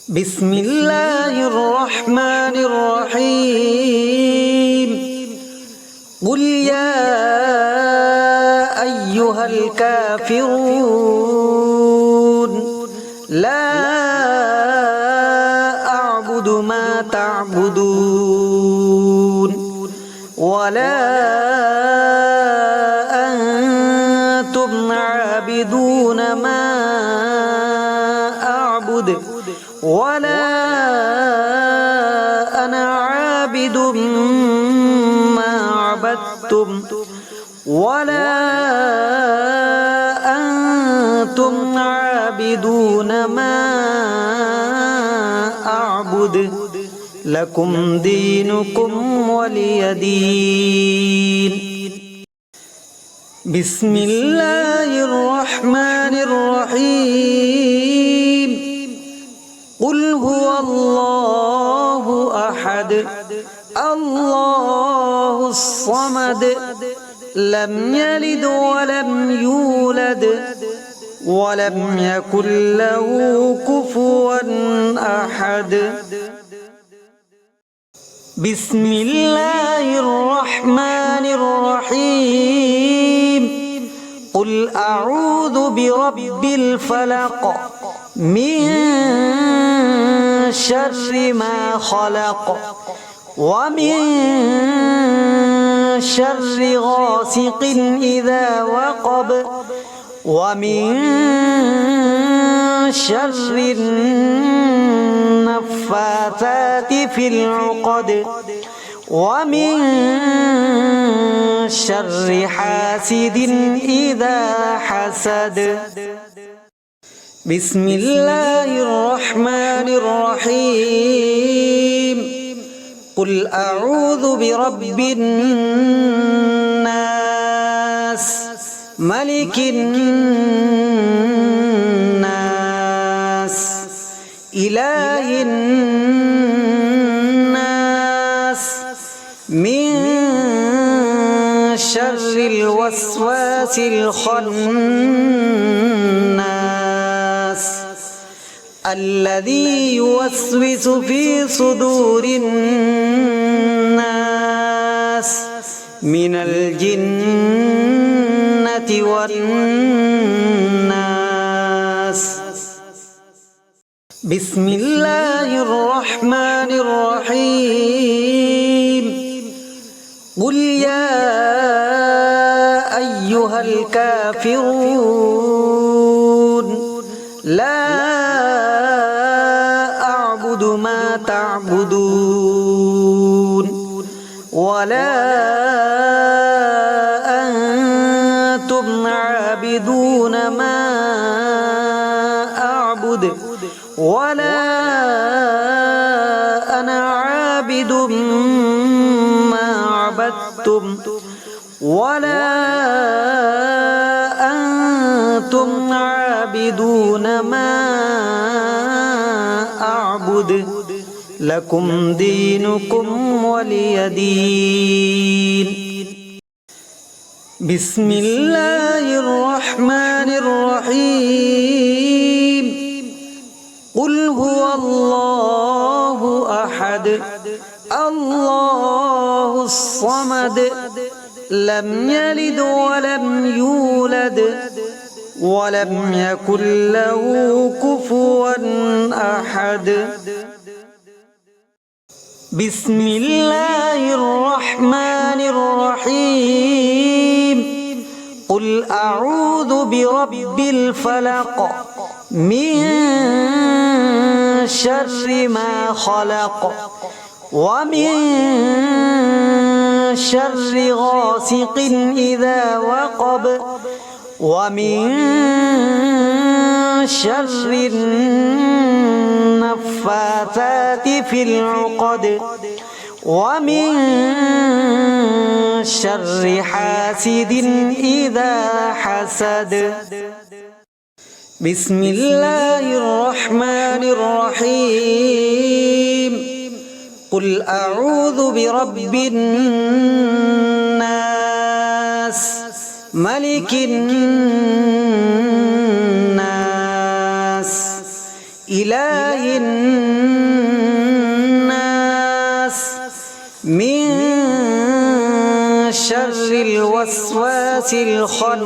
بسم الله الرحمن الرحيم. قل يا أيها الكافرون لا أعبد ما تعبدون ولا أنتم عابدون ما أعبد ولا أنا عابد ما عبدتم ولا أنتم عابدون ما أعبد لكم دينكم ولي دين. بسم الله الرحمن الرحيم. قل هو الله أحد الله الصمد لم يلد ولم يولد ولم يكن له كفوا أحد. بسم الله الرحمن الرحيم. قل أعوذ برب الفلق من شر ما خلق ومن شر غاسق إذا وقب ومن شر النفاثات في العقد ومن شر حاسد إذا حسد. بسم الله الرحمن الرحيم. قل أعوذ برب الناس ملك الناس إله الناس من شر الوسواس الخناس الذي يوسوس في صدور الناس من الجنة والناس. بسم الله الرحمن الرحيم. قل يا أيها الكافرون لا أعبد ما تعبدون ولا أنتم عابدون ما أعبد ولا أنا عابد ما عبدتم ولا أنتم عابدون ما أعبد لكم دينكم ولي دين. بسم الله الرحمن الرحيم. قل هو الله أحد الله الصمد لم يلد ولم يولد ولم يكن له كفوا أحد. بسم الله الرحمن الرحيم. قل أعوذ برب الفلق من شر ما خلق ومن شر غاسق إذا وقب ومن شر النفاثات في العقد ومن شر حاسد إذا حسد. بسم الله الرحمن الرحيم. قل أعوذ برب الناس ملك الناس إله الناس من شر الوسواس الخناس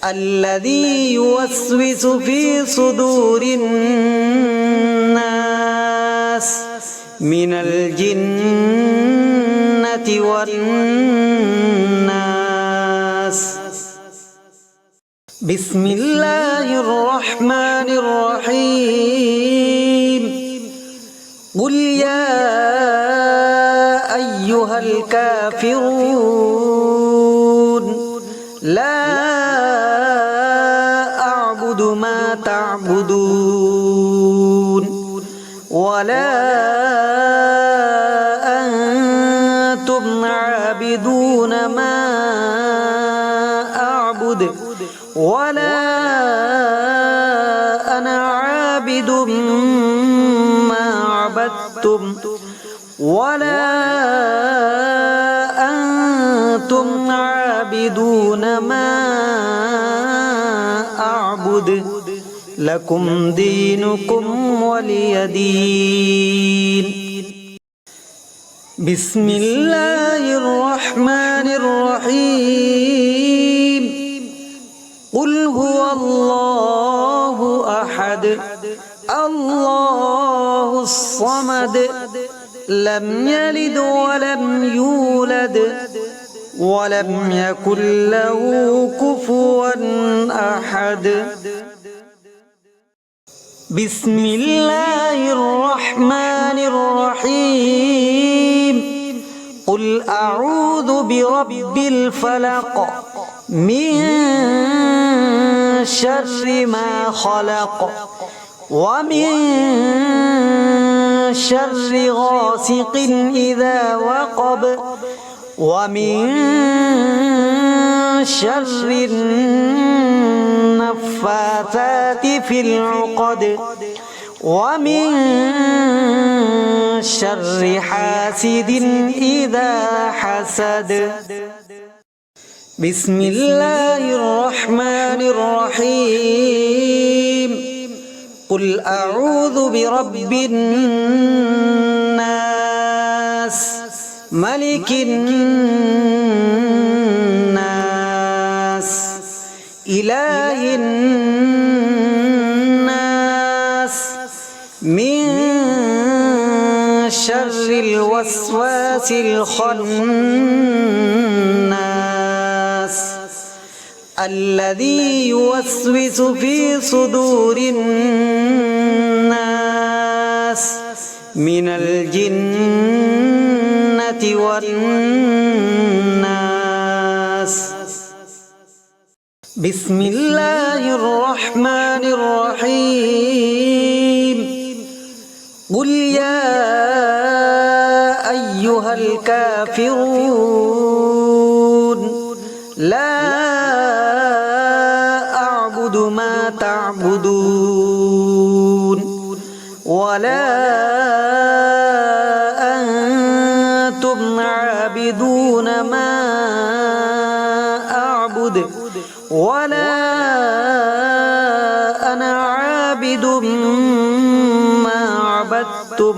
الذي يوسوس في صدور الناس من الجنة والناس. بسم الله الرحمن الرحيم. قل يا أيها الكافرون لا أعبد ما تعبدون ولا أنتم عابدون ما أعبد ولا أنا عابد ما عبدتم ولا أنتم عابدون ما أعبد لكم دينكم ولي دين. بسم الله الرحمن الرحيم. قل هو الله أحد الله الصمد لم يلد ولم يولد ولم يكن له كفوا أحد. بسم الله الرحمن الرحيم. قل أعوذ برب الفلق من شر ما خلق ومن شر غاسق إذا وقب ومن شر النفاثات في العقد ومن شر حاسد إذا حسد. بسم الله الرحمن الرحيم. قل أعوذ برب الناس ملك الناس إله الناس من شر الوسواس الخناس الذي يوسوس في صدور الناس من الجنة والناس. بسم الله الرحمن الرحيم. قل يا أيها الكافرون لا أعبد ما تعبدون ولا أنتم عابدون ما أعبد ولا أنا عابد ما عبدتم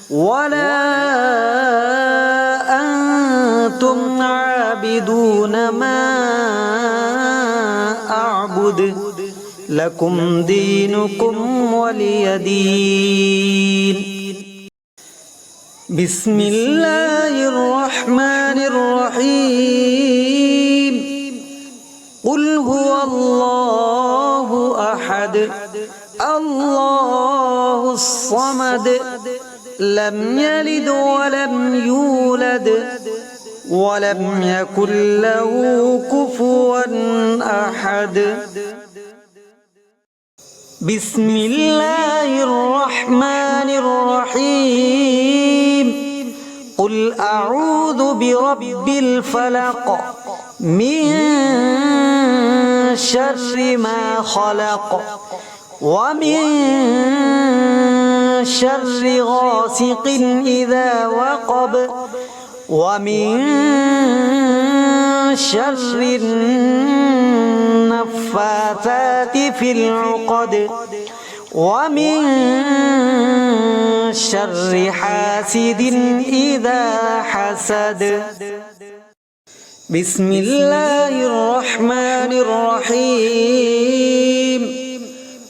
ولا أنتم عابدون ما أعبد لكم دينكم ولي دين. بسم الله الرحمن الرحيم. قل هو الله أحد الله الصمد لم يلد ولم يولد ولم يكن له كفوا أحد. بسم الله الرحمن الرحيم. قل أعوذ برب الفلق من شر ما خلق ومن شر غاسق إذا وقب ومن شر النفاثات النفاثات في العقد ومن شر حاسد إذا حسد. بسم الله الرحمن الرحيم.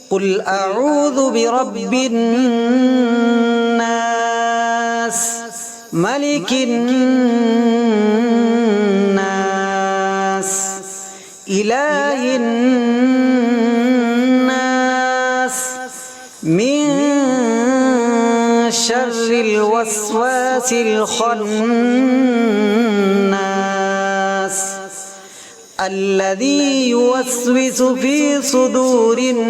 قل أعوذ برب الناس ملك الناس إله الناس من شر الوسواس الخناس الذي يوسوس في صدور الناس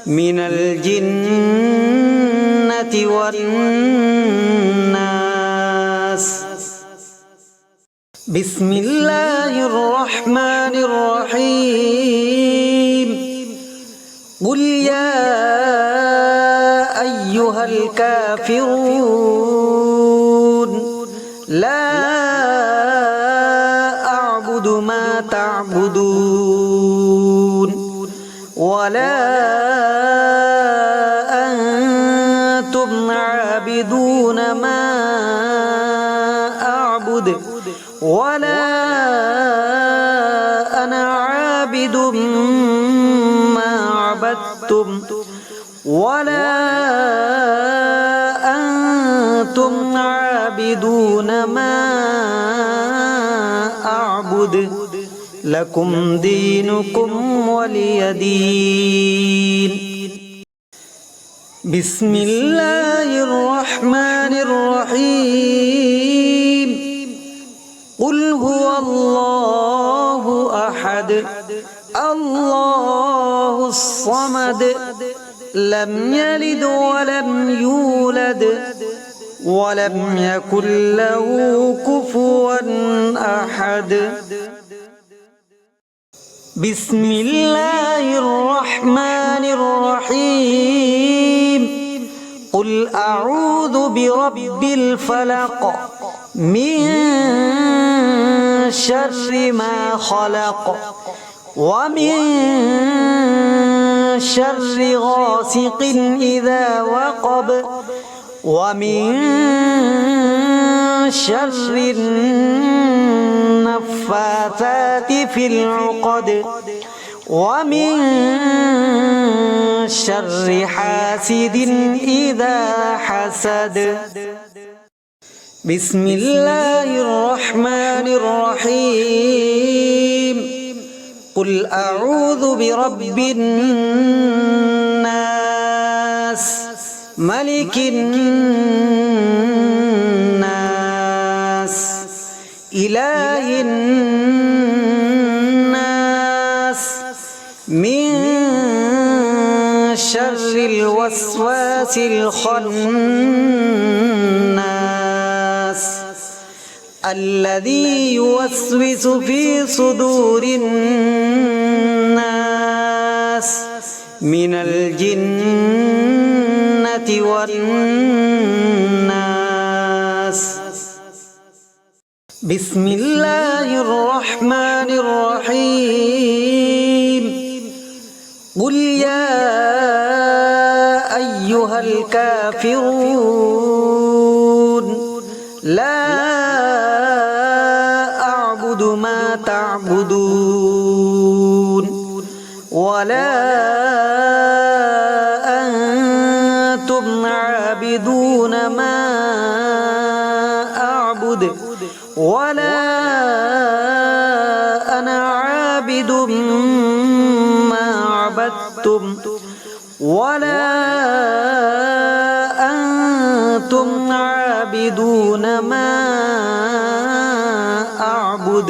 من الجنة والناس. بسم الله الرحمن الرحيم. قل يا أيها الكافرون لا أعبد ما تعبدون ولا أنتم عابدون ما أعبد ولا أنا عابد ما عبدتم ولا أنتم عابدون ما أعبد لكم دينكم ولي دين. بسم الله الرحمن الرحيم. قل هو الله أحد الله الصمد لم يلد ولم يولد ولم يكن له كفوا أحد. بسم الله الرحمن الرحيم. قل أعوذ برب الفلق من شر ما خلق ومن شر غاسق إذا وقب ومن شر النفاثات في العقد ومن شر حاسد إذا حسد. بسم الله الرحمن الرحيم. قل أعوذ برب الناس ملك الناس إله الناس من شر الوسواس الخناس الذي يوسوس في صدور الناس من الجنة والناس. بسم الله الرحمن الرحيم. قل يا أيها الكافرون لا أعبد ما تعبدون ولا أنتم عابدون ما أعبد ولا أنا عابد ما عبدتم ولا أنتم عابدون ما أعبد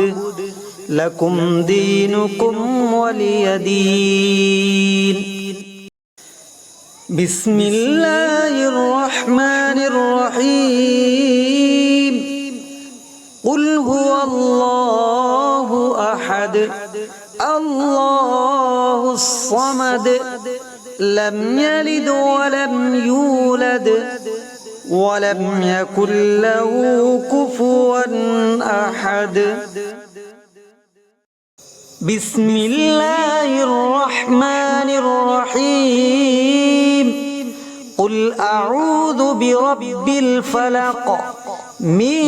لكم دينكم ولي دين. بسم الله الرحمن الرحيم. قل هو الله أحد الله الصمد لم يلد ولم يولد ولم يكن له كفوا أحد. بسم الله الرحمن الرحيم قل أعوذ برب الفلق من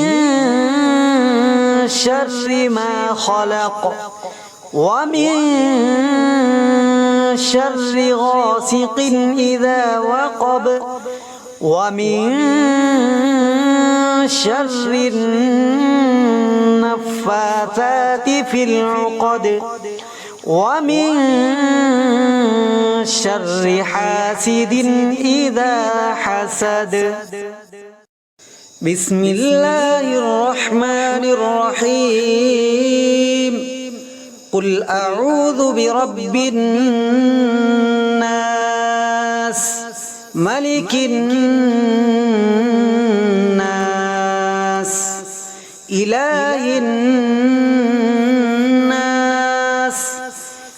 شر ما خلق ومن شر غاسق إذا وقب ومن شر النفاثات في العقد ومن شر حاسد إذا حسد بسم الله الرحمن الرحيم قل أعوذ برب الناس ملك الناس إله الناس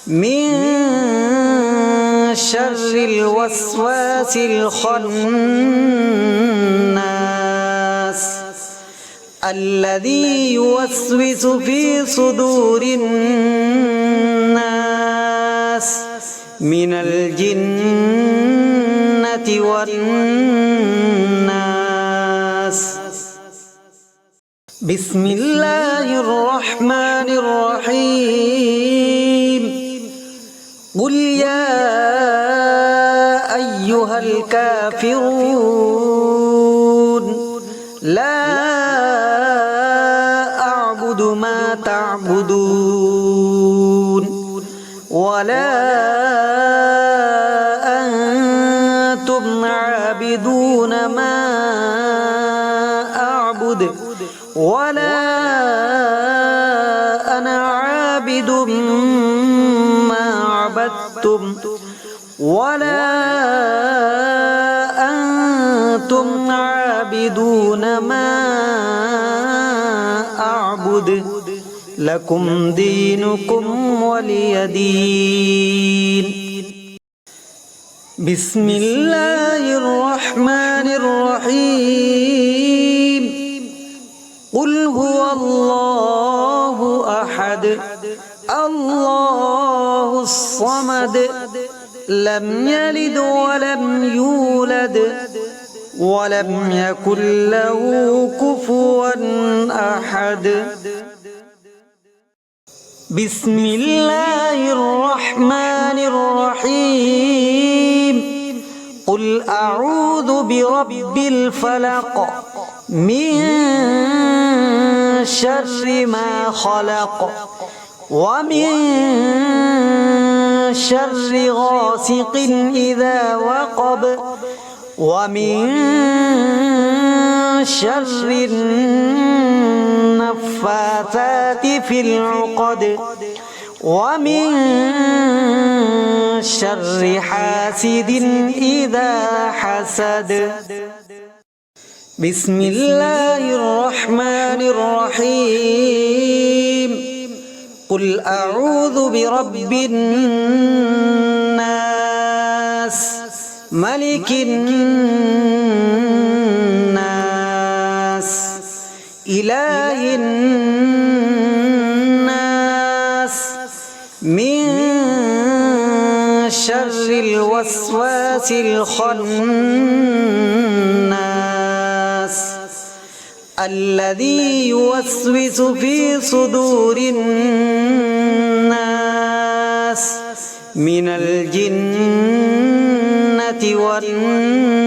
من شر الوسواس الخناس الذي يوسوس في صدور الناس من الجنة والناس بسم الله الرحمن الرحيم قل يا أيها الكافرون لا أعبد ما تعبدون ولا أنتم عابدون ما أعبد ولا أنا عابد ما عبدتم ولا أنتم عابدون ما أعبد لكم دينكم ولي دين بسم الله الرحمن الرحيم قل هو الله أحد الله الصمد لم يلد ولم يولد ولم يكن له كفوا أحد بسم الله الرحمن الرحيم قل أعوذ برب الفلق من شر ما خلق ومن شر غاسق إذا وقب ومن شر النفاثات في العقد ومن شر حاسد إذا حسد بسم الله الرحمن الرحيم قل أعوذ برب الناس ملك الناس إله الناس من شر الوسواس الخناس الذي يوسوس في صدور الناس من الجنة والناس